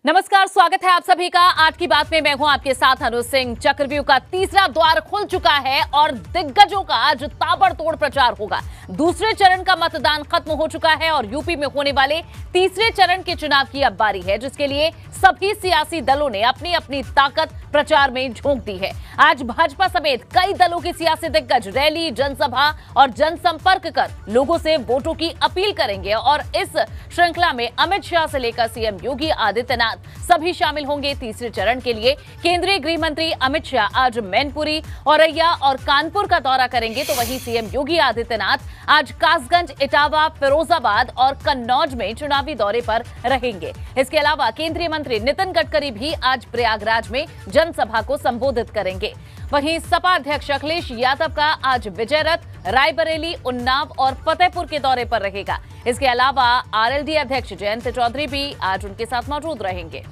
नमस्कार, स्वागत है आप सभी का। आज की बात में मैं हूं आपके साथ अनुज सिंह। चक्रव्यूह का तीसरा द्वार खुल चुका है और दिग्गजों का आज ताबड़तोड़ प्रचार होगा। दूसरे चरण का मतदान खत्म हो चुका है और यूपी में होने वाले तीसरे चरण के चुनाव की अब बारी है, जिसके लिए सभी सियासी दलों ने अपनी अपनी ताकत प्रचार में झोंक दी है। आज भाजपा समेत कई दलों के सियासी दिग्गज रैली, जनसभा और जनसंपर्क कर लोगों से वोटों की अपील करेंगे और इस श्रृंखला में अमित शाह से लेकर सीएम योगी आदित्यनाथ सभी शामिल होंगे। तीसरे चरण के लिए केंद्रीय गृह मंत्री अमित शाह आज मैनपुरी, औरैया और कानपुर का दौरा करेंगे, तो वहीं सीएम योगी आदित्यनाथ आज कासगंज, इटावा, फिरोजाबाद और कन्नौज में चुनावी दौरे पर रहेंगे। इसके अलावा केंद्रीय मंत्री नितिन गडकरी भी आज प्रयागराज में जनसभा को संबोधित करेंगे। वहीं सपा अध्यक्ष अखिलेश यादव का आज विजय रथ रायबरेली, उन्नाव और फतेहपुर के दौरे पर रहेगा। इसके अलावा आरएलडी अध्यक्ष जयंत चौधरी भी आज उनके साथ मौजूद रहेंगे।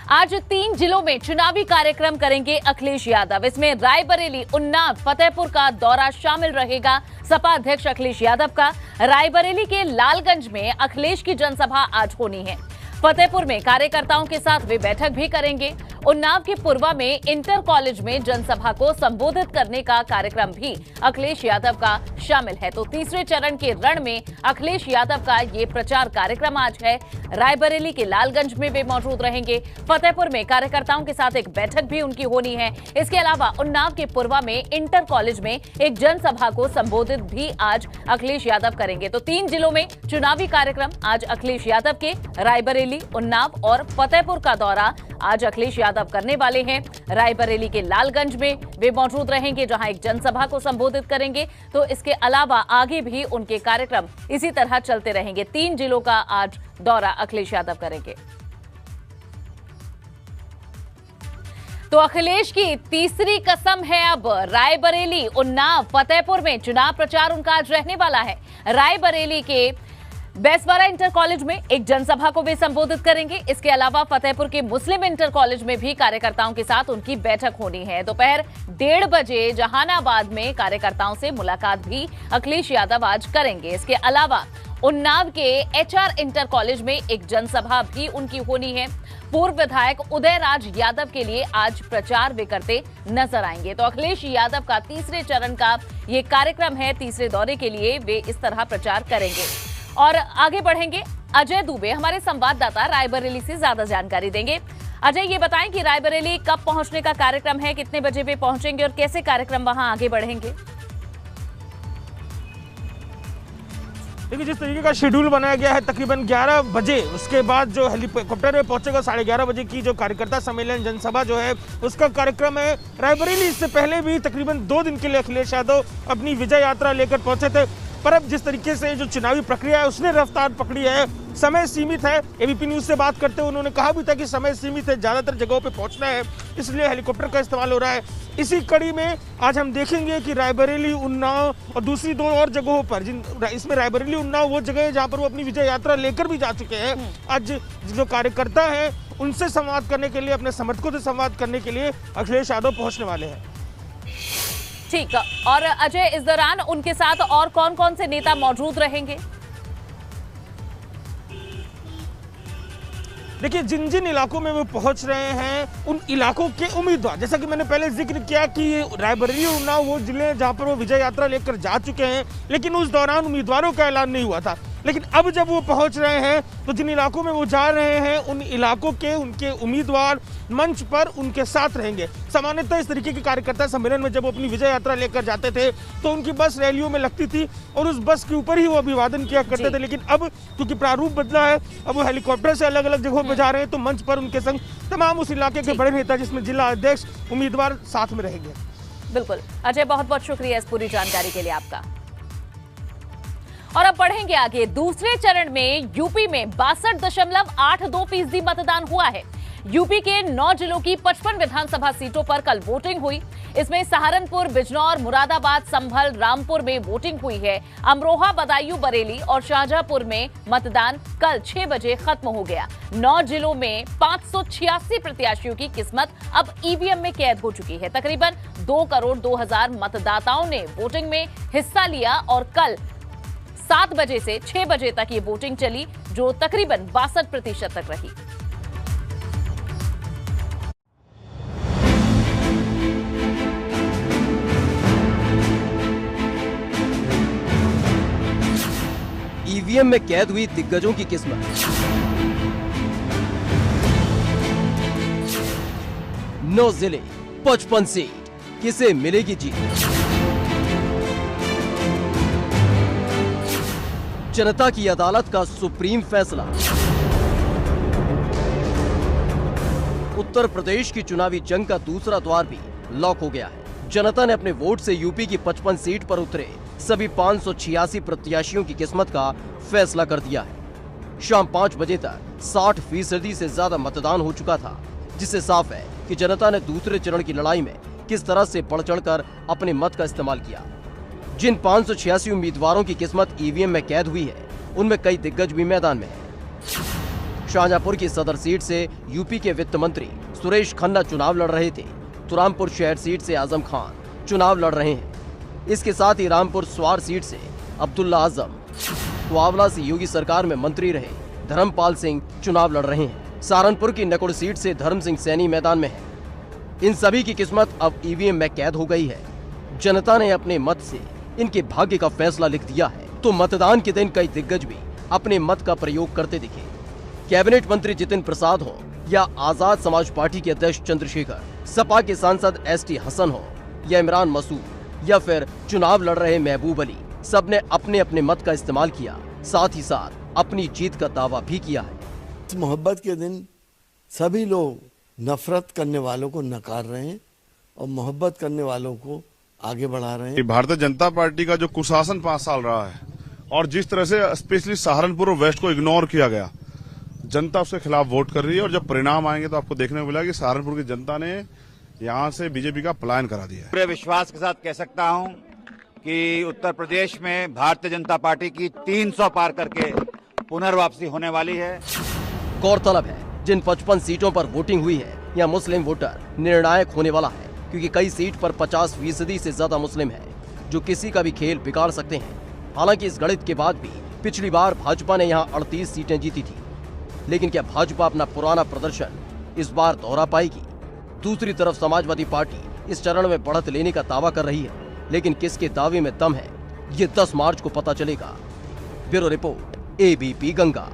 आज 3 जिलों में चुनावी कार्यक्रम करेंगे अखिलेश यादव। इसमें रायबरेली, उन्नाव, फतेहपुर का दौरा शामिल रहेगा। सपा अध्यक्ष अखिलेश यादव का रायबरेली के लालगंज में अखिलेश की जनसभा आज होनी है। फतेहपुर में कार्यकर्ताओं के साथ वे बैठक भी करेंगे। उन्नाव के पुरवा में इंटर कॉलेज में जनसभा को संबोधित करने का कार्यक्रम भी अखिलेश यादव का शामिल है। तो तीसरे चरण के रण में अखिलेश यादव का ये प्रचार कार्यक्रम आज है। रायबरेली के लालगंज में वे मौजूद रहेंगे। फतेहपुर में कार्यकर्ताओं के साथ एक बैठक भी उनकी होनी है। इसके अलावा उन्नाव के पुरवा में इंटर कॉलेज में एक जनसभा को संबोधित भी आज अखिलेश यादव करेंगे। तो 3 जिलों में चुनावी कार्यक्रम आज अखिलेश यादव के। रायबरेली, उन्नाव और फतेहपुर का दौरा आज अखिलेश यादव करने वाले हैं। रायबरेली के लालगंज में वे मौजूद रहेंगे, जहां एक जनसभा को संबोधित करेंगे। तो इसके अलावा आगे भी उनके कार्यक्रम इसी तरह चलते रहेंगे। 3 जिलों का आज दौरा अखिलेश यादव करेंगे। तो अखिलेश की तीसरी कसम है अब। रायबरेली, उन्नाव, फतेहपुर में चुनाव प्रचार उनका आज रहने वाला है। रायबरेली के बेसवारा इंटर कॉलेज में एक जनसभा को वे संबोधित करेंगे। इसके अलावा फतेहपुर के मुस्लिम इंटर कॉलेज में भी कार्यकर्ताओं के साथ उनकी बैठक होनी है। दोपहर 1:30 बजे जहानाबाद में कार्यकर्ताओं से मुलाकात भी अखिलेश यादव आज करेंगे। इसके अलावा उन्नाव के एचआर इंटर कॉलेज में एक जनसभा भी उनकी होनी है। पूर्व विधायक उदयराज यादव के लिए आज प्रचार वे करते नजर आएंगे। तो अखिलेश यादव का तीसरे चरण का ये कार्यक्रम है। तीसरे दौरे के लिए वे इस तरह प्रचार करेंगे। और आगे बढ़ेंगे, अजय दुबे हमारे संवाददाता रायबरेली से ज्यादा जानकारी देंगे। अजय, ये बताएं कि रायबरेली कब पहुंचने का कार्यक्रम है, कितने बजे वे पहुंचेंगे और कैसे कार्यक्रम वहां आगे बढ़ेंगे? देखिए, जिस तरीके का शेड्यूल बनाया गया है, तकरीबन 11 बजे उसके बाद जो हेलीकॉप्टर में पहुंचेगा, 11:30 बजे की जो कार्यकर्ता सम्मेलन जनसभा जो है उसका कार्यक्रम है। रायबरेली इससे पहले भी तकरीबन 2 दिन के लिए अखिलेश यादव अपनी विजय यात्रा लेकर पहुंचे थे, पर अब जिस तरीके से जो चुनावी प्रक्रिया है उसने रफ्तार पकड़ी है, समय सीमित है। एबीपी न्यूज से बात करते हुए उन्होंने कहा भी था कि समय सीमित है, ज्यादातर जगहों पे पहुंचना है, इसलिए हेलीकॉप्टर का इस्तेमाल हो रहा है। इसी कड़ी में आज हम देखेंगे कि रायबरेली, उन्नाव और दूसरी 2 और जगहों पर, इसमें रायबरेली, उन्नाव वो जगह है जहां पर वो अपनी विजय यात्रा लेकर भी जा चुके हैं। आज जो कार्यकर्ता है उनसे संवाद करने के लिए, अपने समर्थकों से संवाद करने के लिए अखिलेश यादव पहुंचने वाले हैं। ठीक, और अजय, इस दौरान उनके साथ और कौन कौन से नेता मौजूद रहेंगे? देखिए, जिन जिन इलाकों में वो पहुंच रहे हैं उन इलाकों के उम्मीदवार, जैसा कि मैंने पहले जिक्र किया कि रायबरेली, उन्नाव वो जिले जहां पर वो विजय यात्रा लेकर जा चुके हैं, लेकिन उस दौरान उम्मीदवारों का ऐलान नहीं हुआ था। लेकिन अब जब वो पहुंच रहे हैं तो जिन इलाकों में वो जा रहे हैं उन इलाकों के उनके उम्मीदवार मंच पर उनके साथ रहेंगे। सामान्यतः इस तरीके के कार्यकर्ता सम्मेलन में जब वो अपनी विजय यात्रा लेकर जाते थे तो उनकी बस रैलियों में लगती थी और उस बस के ऊपर ही वो अभिवादन किया करते थे। लेकिन अब क्योंकि प्रारूप बदला है, अब वो हेलीकॉप्टर से अलग अलग जगहों पर जा रहे हैं, तो मंच पर उनके संग तमाम उस इलाके के बड़े नेता, जिसमें जिला अध्यक्ष, उम्मीदवार साथ में रहेंगे। बिल्कुल अजय, बहुत बहुत शुक्रिया इस पूरी जानकारी के लिए आपका। और अब बढ़ेंगे आगे। दूसरे चरण में यूपी में 62.82% मतदान हुआ है। यूपी के 9 जिलों की 55 विधानसभा सीटों पर कल वोटिंग हुई। इसमें सहारनपुर, बिजनौर, मुरादाबाद, संभल, रामपुर में वोटिंग हुई है। अमरोहा, बदायूं, बरेली और शाहजहांपुर में मतदान कल 6 बजे खत्म हो गया। 9 जिलों में 586 प्रत्याशियों की किस्मत अब ईवीएम में कैद हो चुकी है। तकरीबन 2 करोड़ 2 हजार मतदाताओं ने वोटिंग में हिस्सा लिया और कल 7 बजे से 6 बजे तक ये वोटिंग चली, जो तकरीबन 62% तक रही। ईवीएम में कैद हुई दिग्गजों की किस्मत। 9 जिले, 55 सीट, किसे मिलेगी जीत? जनता की अदालत का सुप्रीम फैसला। उत्तर प्रदेश की चुनावी जंग का दूसरा द्वार भी लॉक हो गया है। जनता ने अपने वोट से यूपी की 55 सीट पर उतरे सभी 586 प्रत्याशियों की किस्मत का फैसला कर दिया है। शाम 5 बजे तक 60% से ज्यादा मतदान हो चुका था, जिससे साफ है कि जनता ने दूसरे चरण की लड़ाई में किस तरह से बढ़ चढ़कर अपने मत का इस्तेमाल किया। जिन 586 उम्मीदवारों की किस्मत ईवीएम में कैद हुई है, उनमें कई दिग्गज भी मैदान में हैं। शाहजहांपुर की सदर सीट से यूपी के वित्त मंत्री सुरेश खन्ना चुनाव लड़ रहे थे, तो रामपुर शहर सीट से आजम खान चुनाव लड़ रहे हैं। इसके साथ ही रामपुर स्वार सीट से अब्दुल्ला आजम, तो आंवला से योगी सरकार में मंत्री रहे धर्मपाल सिंह चुनाव लड़ रहे हैं। सहारनपुर की नकुड़ सीट से धर्म सिंह सैनी मैदान में है। इन सभी की किस्मत अब ईवीएम में कैद हो गई है। जनता ने अपने मत से इनके भाग्य का फैसला लिख दिया है, तो मतदान के दिन कई दिग्गज भी अपने मत का प्रयोग करते दिखे। कैबिनेट मंत्री जितिन प्रसाद हो या आजाद समाज पार्टी के अध्यक्ष चंद्रशेखर, सपा के सांसद एसटी हसन हो या इमरान मसूद या फिर चुनाव लड़ रहे महबूब अली, सबने अपने अपने मत का इस्तेमाल किया, साथ ही साथ अपनी जीत का दावा भी किया है। इस मोहब्बत के दिन सभी लोग नफरत करने वालों को नकार रहे हैं और मोहब्बत करने वालों को आगे बढ़ा रहे हैं। भारतीय जनता पार्टी का जो कुशासन 5 साल रहा है और जिस तरह से स्पेशली सहारनपुर और वेस्ट को इग्नोर किया गया, जनता उसके खिलाफ वोट कर रही है। और जब परिणाम आएंगे तो आपको देखने को मिला कि सहारनपुर की जनता ने यहाँ से बीजेपी का पलायन करा दिया है। पूरे विश्वास के साथ कह सकता हूँ कि उत्तर प्रदेश में भारतीय जनता पार्टी की 300 पार करके पुनर्वापसी होने वाली है। गौरतलब है, जिन 55 सीटों पर वोटिंग हुई है, यह मुस्लिम वोटर निर्णायक होने वाला है, क्योंकि कई सीट पर 50% से ज्यादा मुस्लिम है, जो किसी का भी खेल बिगाड़ सकते हैं। हालांकि इस गणित के बाद भी पिछली बार भाजपा ने यहाँ 38 सीटें जीती थी, लेकिन क्या भाजपा अपना पुराना प्रदर्शन इस बार दोहरा पाएगी? दूसरी तरफ समाजवादी पार्टी इस चरण में बढ़त लेने का दावा कर रही है, लेकिन किसके दावे में दम है, ये 10 मार्च को पता चलेगा। Bureau report, ABP Ganga.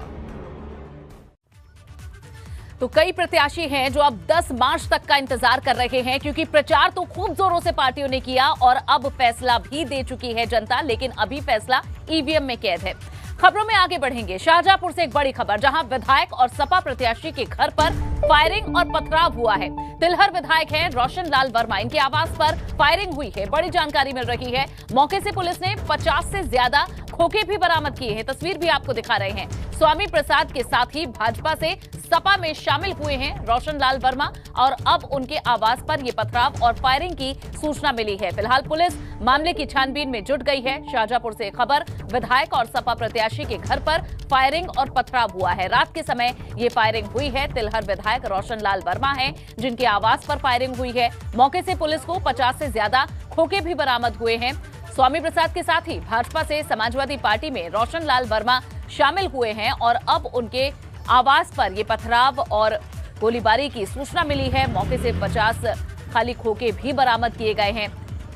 तो कई प्रत्याशी हैं जो अब 10 मार्च तक का इंतजार कर रहे हैं, क्योंकि प्रचार तो खूब जोरों से पार्टियों ने किया और अब फैसला भी दे चुकी है जनता, लेकिन अभी फैसला ईवीएम में कैद है। खबरों में आगे बढ़ेंगे। शाहजहांपुर से एक बड़ी खबर, जहां विधायक और सपा प्रत्याशी के घर पर फायरिंग और पथराव हुआ है। तिलहर विधायक हैं रोशन लाल वर्मा, इनके आवास पर फायरिंग हुई है, बड़ी जानकारी मिल रही है। मौके से पुलिस ने 50 से ज्यादा खोखे भी बरामद किए हैं, तस्वीर भी आपको दिखा रहे हैं। स्वामी प्रसाद के साथ ही भाजपा से सपा में शामिल हुए हैं रोशन लाल वर्मा, और अब उनके आवास पर यह पथराव और फायरिंग की सूचना मिली है। फिलहाल पुलिस मामले की छानबीन में जुट गई है। शाहजहांपुर से खबर, विधायक और सपा प्रत्याशी के घर पर फायरिंग और पथराव हुआ है। रात के समय ये फायरिंग हुई है। तिलहर विधायक रोशन लाल वर्मा हैं, जिनके आवास पर फायरिंग हुई है। मौके से पुलिस को 50 से ज्यादा खोखे भी बरामद हुए हैं। स्वामी प्रसाद के साथ ही भाजपा से समाजवादी पार्टी में रोशन लाल वर्मा शामिल हुए हैं, और अब उनके आवास पर ये पथराव और गोलीबारी की सूचना मिली है। मौके से 50 खाली खोखे भी बरामद किए गए हैं।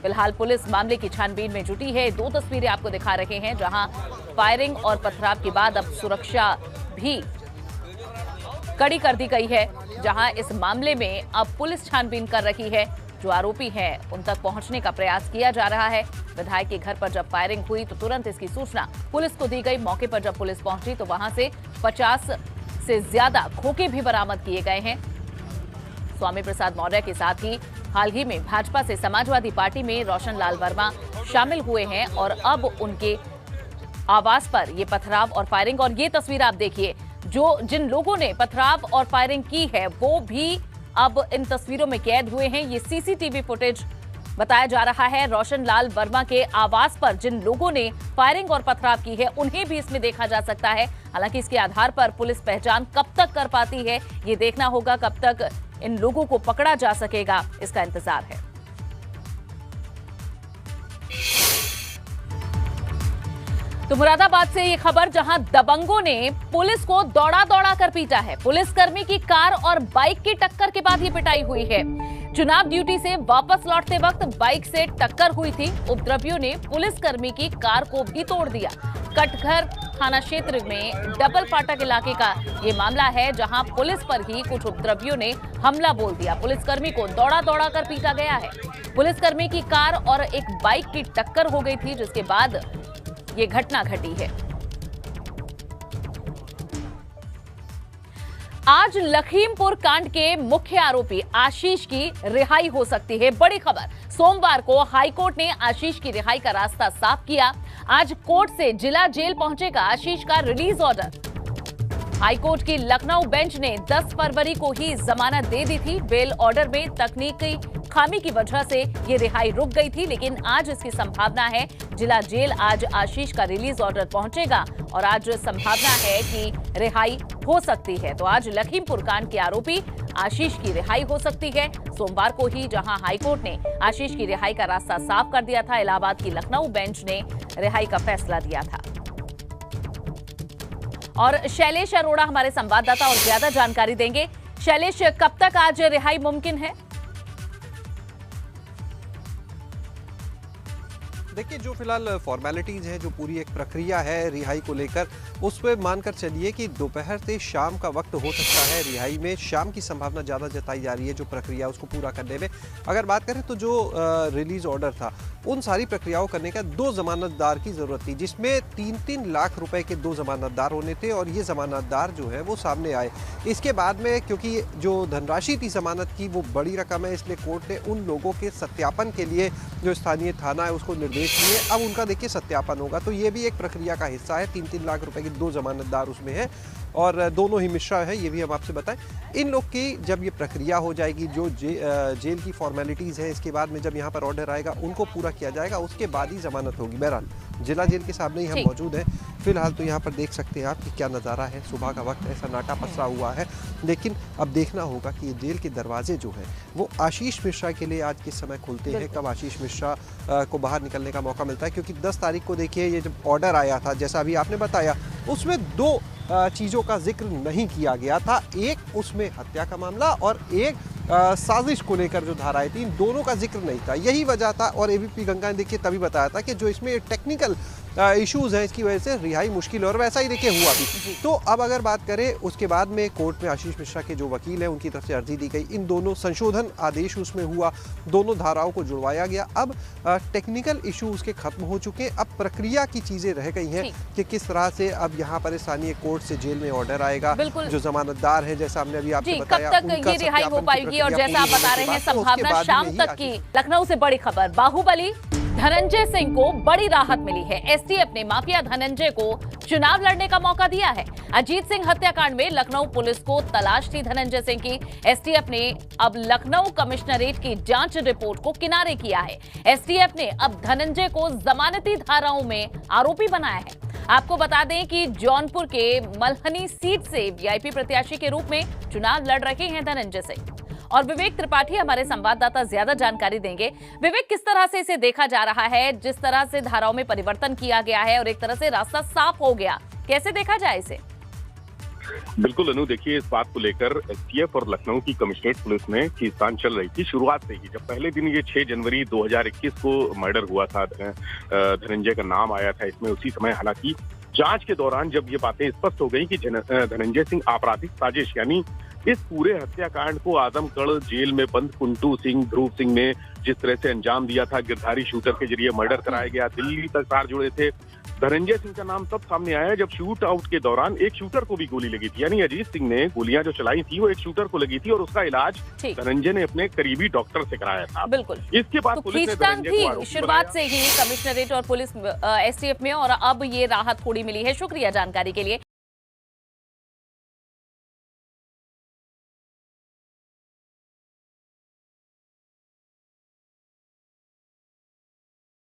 फिलहाल पुलिस मामले की छानबीन में जुटी है। 2 तस्वीरें आपको दिखा रहे हैं, जहां फायरिंग और पथराव के बाद अब सुरक्षा भी कड़ी कर दी गई है, जहां इस मामले में अब पुलिस छानबीन कर रही है। जो आरोपी हैं उन तक पहुंचने का प्रयास किया जा रहा है। विधायक के घर पर जब फायरिंग हुई तो तुरंत इसकी सूचना पुलिस को दी गई। मौके पर जब पुलिस पहुंची तो वहां से 50 से ज्यादा खोखे भी बरामद किए गए हैं। स्वामी प्रसाद मौर्य के साथ ही हाल ही में भाजपा से समाजवादी पार्टी में रोशन लाल वर्मा शामिल हुए हैं, और अब उनके आवास पर ये पथराव और फायरिंग, और ये तस्वीर आप देखिए, जो जिन लोगों ने पथराव और फायरिंग की है वो भी अब इन तस्वीरों में कैद हुए हैं। ये सीसीटीवी फुटेज बताया जा रहा है। रोशन लाल वर्मा के आवास पर जिन लोगों ने फायरिंग और पथराव की है उन्हें भी इसमें देखा जा सकता है। हालांकि इसके आधार पर पुलिस पहचान कब तक कर पाती है ये देखना होगा, कब तक इन लोगों को पकड़ा जा सकेगा, इसका इंतजार है। तो मुरादाबाद से ये खबर, जहां दबंगों ने पुलिस को दौड़ा दौड़ा कर पीटा है। पुलिसकर्मी की कार और बाइक की टक्कर के बाद ये पिटाई हुई है। चुनाव ड्यूटी से वापस लौटते वक्त बाइक से टक्कर हुई थी। उपद्रवियों ने पुलिसकर्मी की कार को भी तोड़ दिया। कटघर थाना क्षेत्र में डबल फाटक इलाके का ये मामला है, जहां पुलिस पर ही कुछ उपद्रवियों ने हमला बोल दिया। पुलिसकर्मी को दौड़ा दौड़ा कर पीटा गया है। पुलिसकर्मी की कार और एक बाइक की टक्कर हो गई थी, जिसके बाद ये घटना घटी है। आज लखीमपुर कांड के मुख्य आरोपी आशीष की रिहाई हो सकती है। बड़ी खबर, सोमवार को हाईकोर्ट ने आशीष की रिहाई का रास्ता साफ किया। आज कोर्ट से जिला जेल पहुंचेगा आशीष का रिलीज ऑर्डर। हाईकोर्ट की लखनऊ बेंच ने 10 फरवरी को ही जमानत दे दी थी। बेल ऑर्डर में तकनीकी खामी की वजह से ये रिहाई रुक गई थी, लेकिन आज इसकी संभावना है जिला जेल आज आशीष का रिलीज ऑर्डर पहुंचेगा और आज संभावना है कि रिहाई हो सकती है। तो आज लखीमपुर कांड के आरोपी आशीष की रिहाई हो सकती है। सोमवार को ही जहां हाईकोर्ट ने आशीष की रिहाई का रास्ता साफ कर दिया था, इलाहाबाद की लखनऊ बेंच ने रिहाई का फैसला दिया था। और शैलेश अरोड़ा हमारे संवाददाता और ज्यादा जानकारी देंगे। शैलेश, कब तक आज रिहाई मुमकिन है? देखिए, जो फिलहाल फॉर्मेलिटीज है, जो पूरी एक प्रक्रिया है रिहाई को लेकर, उस पर मानकर चलिए कि दोपहर से शाम का वक्त हो सकता है। रिहाई में शाम की संभावना ज़्यादा जताई जा रही है, जो प्रक्रिया उसको पूरा करने में। अगर बात करें तो जो रिलीज ऑर्डर था, उन सारी प्रक्रियाओं करने का 2 जमानतदार की ज़रूरत थी, जिसमें 3-3 लाख रुपए के 2 जमानतदार होने थे और ये जमानतदार जो है वो सामने आए। इसके बाद में क्योंकि जो धनराशि थी जमानत की वो बड़ी रकम है, इसलिए कोर्ट ने उन लोगों के सत्यापन के लिए जो स्थानीय थाना है उसको निर्देश दिए। अब उनका देखिए सत्यापन होगा, तो ये भी एक प्रक्रिया का हिस्सा है। 3-3 लाख रुपए के 2 जमानतदार उसमें है और दोनों ही मिश्रा है, ये भी हम आपसे बताएं। इन लोग की जब ये प्रक्रिया हो जाएगी, जो जेल की फॉर्मेलिटीज़ है, इसके बाद में जब यहाँ पर ऑर्डर आएगा उनको पूरा किया जाएगा, उसके बाद ही जमानत होगी। बहरहाल जिला जेल के सामने ही हम मौजूद हैं। फिलहाल तो यहाँ पर देख सकते हैं आप कि क्या नज़ारा है। सुबह का वक्त ऐसा नाटा पसरा हुआ है, लेकिन अब देखना होगा कि ये जेल के दरवाजे जो हैं वो आशीष मिश्रा के लिए आज किस समय खुलते हैं, कब आशीष मिश्रा को बाहर निकलने का मौका मिलता है। क्योंकि 10 तारीख को देखिए ये जब ऑर्डर आया था, जैसा अभी आपने बताया, उसमें 2 चीज़ों का जिक्र नहीं किया गया था। एक उसमें हत्या का मामला और एक साजिश को लेकर जो धाराएं थी, इन दोनों का जिक्र नहीं था। यही वजह था और एबीपी गंगा ने देखिए तभी बताया था कि जो इसमें टेक्निकल इश्यूज हैं, इसकी वजह से रिहाई मुश्किल है और वैसा ही देखिए हुआ भी। तो अब अगर बात करें उसके बाद में कोर्ट में आशीष मिश्रा के जो वकील हैं उनकी तरफ से अर्जी दी गई, इन दोनों संशोधन आदेश उसमें हुआ, दोनों धाराओं को जुड़वाया गया। अब टेक्निकल इशू उसके खत्म हो चुके हैं। अब प्रक्रिया की चीजें रह गई हैं कि किस तरह से अब यहाँ पर स्थानीय कोर्ट से जेल में ऑर्डर आएगा, जो जमानतदार है, जैसा हमने अभी आपको बताया, कब तक ये रिहाई हो पाएगी और जैसा आप बता रहे हैं संभावना शाम तक की। लखनऊ से बड़ी खबर, बाहुबली धनंजय सिंह को बड़ी राहत मिली है। एसटीएफ ने माफिया धनंजय को चुनाव लड़ने का मौका दिया है। अजीत सिंह हत्याकांड में लखनऊ पुलिस को तलाश थी धनंजय सिंह की। एसटीएफ ने अब लखनऊ कमिश्नरेट की जांच रिपोर्ट को किनारे किया है। एसटीएफ ने अब धनंजय को जमानती धाराओं में आरोपी बनाया है। आपको बता दें कि जौनपुर के मल्हनी सीट से वीआईपी प्रत्याशी के रूप में चुनाव लड़ रहे हैं धनंजय सिंह। और विवेक त्रिपाठी हमारे संवाददाता ज्यादा जानकारी देंगे। विवेक, किस तरह से इसे देखा जा रहा है, जिस तरह से धाराओं में परिवर्तन किया गया है और एक तरह से रास्ता साफ हो गया, कैसे देखा जाए इसे? बिल्कुल अनु, देखिए, इस बात को लेकर एसटीएफ और लखनऊ की कमिश्नरेट पुलिस में खींचतान चल रही थी शुरुआत से ही। जब पहले दिन ये 6 जनवरी 2021 को मर्डर हुआ था, धनंजय का नाम आया था इसमें, उसी समय हालांकि जांच के दौरान जब ये बातें स्पष्ट हो गई कि धनंजय सिंह आपराधिक साजिश यानी इस पूरे हत्याकांड को आजमगढ़ जेल में बंद कुंटू सिंह, ध्रुव सिंह ने जिस तरह से अंजाम दिया था, गिरधारी शूटर के जरिए मर्डर कराया गया, दिल्ली तक तार जुड़े थे। धनंजय सिंह का नाम तब सामने आया जब शूट आउट के दौरान एक शूटर को भी गोली लगी थी। यानी अजीत सिंह ने गोलियां जो चलाई थी वो एक शूटर को लगी थी और उसका इलाज धनंजय ने अपने करीबी डॉक्टर से कराया था। बिल्कुल। इसके बाद पुलिस ने धनंजय को शुरुआत से ही कमिश्नरेट और पुलिस एसटीएफ में, और अब ये राहत थोड़ी मिली है। शुक्रिया जानकारी के लिए।